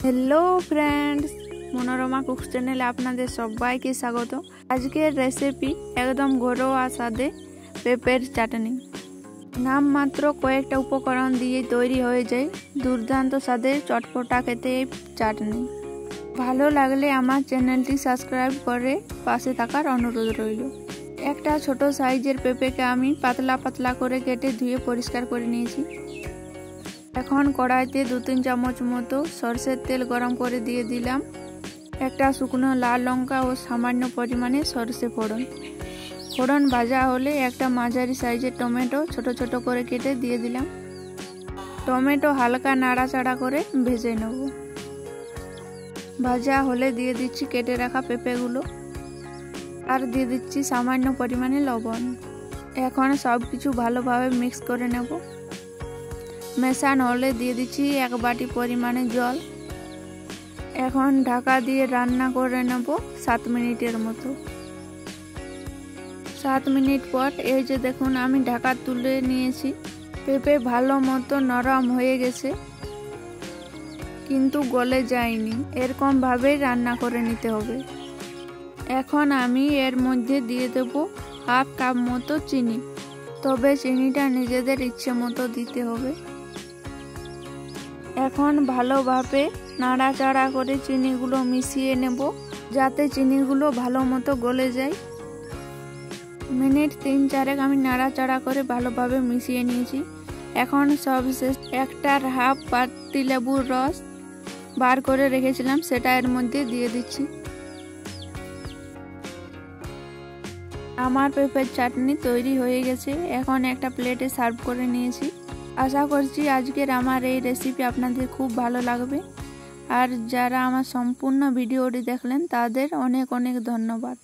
Hello friends, Manorama कुक्स channel आपनादेर सबाइके स्वागत। आजकेर रेसिपि एकदम घरोया स्वादे पेपर चाटनी। नाम मात्र कयेकटा उपकरण दिए तैरी हो जाए दुर्दान्त स्वादेर चटपटा खेते चाटनी। भालो लागले आमार चैनलटी सबस्क्राइब करे पाशे थाकार अनुरोध रइल। एकटा छोटो साइजेर पेपेके आमी पातला पातला करे केटे धुए परिष्कार करे निয়েছি। এখন কড়াইতে 2-3 চামচ মতো সরষের তেল গরম করে দিয়ে দিলাম। একটা শুকনো লাল লঙ্কা ও সামান্য পরিমাণে সরষে ফোড়ন। ফোড়ন ভাজা হলে একটা মাঝারি সাইজের টমেটো ছোট ছোট করে কেটে দিয়ে দিলাম। টমেটো হালকা নাড়াচাড়া করে ভেজে নেব। ভাজা হলে দিয়ে দিচ্ছি কেটে রাখা পেঁপেগুলো আর দিয়ে দিচ্ছি সামান্য পরিমাণে লবণ। এখন সব কিছু ভালোভাবে মিক্স করে নেব। মেশানো হলে দিয়ে দিচ্ছি 1 বাটি পরিমাণে জল। এখন ঢাকা দিয়ে রান্না করে নেব 7 মিনিটের মতো। 7 মিনিট পর এই যে দেখুন আমি ঢাকা তুলে নিয়েছি। পেঁপে ভালো মতো নরম হয়ে গেছে কিন্তু গলে যায়নি, এরকম ভাবে রান্না করে নিতে হবে। এখন আমি এর মধ্যে দিয়ে দেব 1/2 কাপ মতো চিনি, তবে চিনিটা নিজেদের ইচ্ছে মতো দিতে হবে। এখন ভালোভাবে নাড়াচাড়া করে চিনিগুলো মিশিয়ে নেব যাতে চিনিগুলো ভালো মতো গলে যায়। মিনিট 3-4 আমি নাড়াচাড়া করে ভালোভাবে মিশিয়ে নিয়েছি। এখন সবশেষ 1.5 পাতি লেবুর রস বার করে রেখেছিলাম সেটা এর মধ্যে দিয়ে দিচ্ছি। আমার পেঁপের চাটনি তৈরি হয়ে গেছে। এখন একটা প্লেটে সার্ভ করে নিয়েছি। আশা করছি আজকের আমার এই রেসিপি আপনাদের খুব ভালো লাগবে। আর যারা আমার সম্পূর্ণ ভিডিওটি দেখলেন তাদের অনেক অনেক ধন্যবাদ।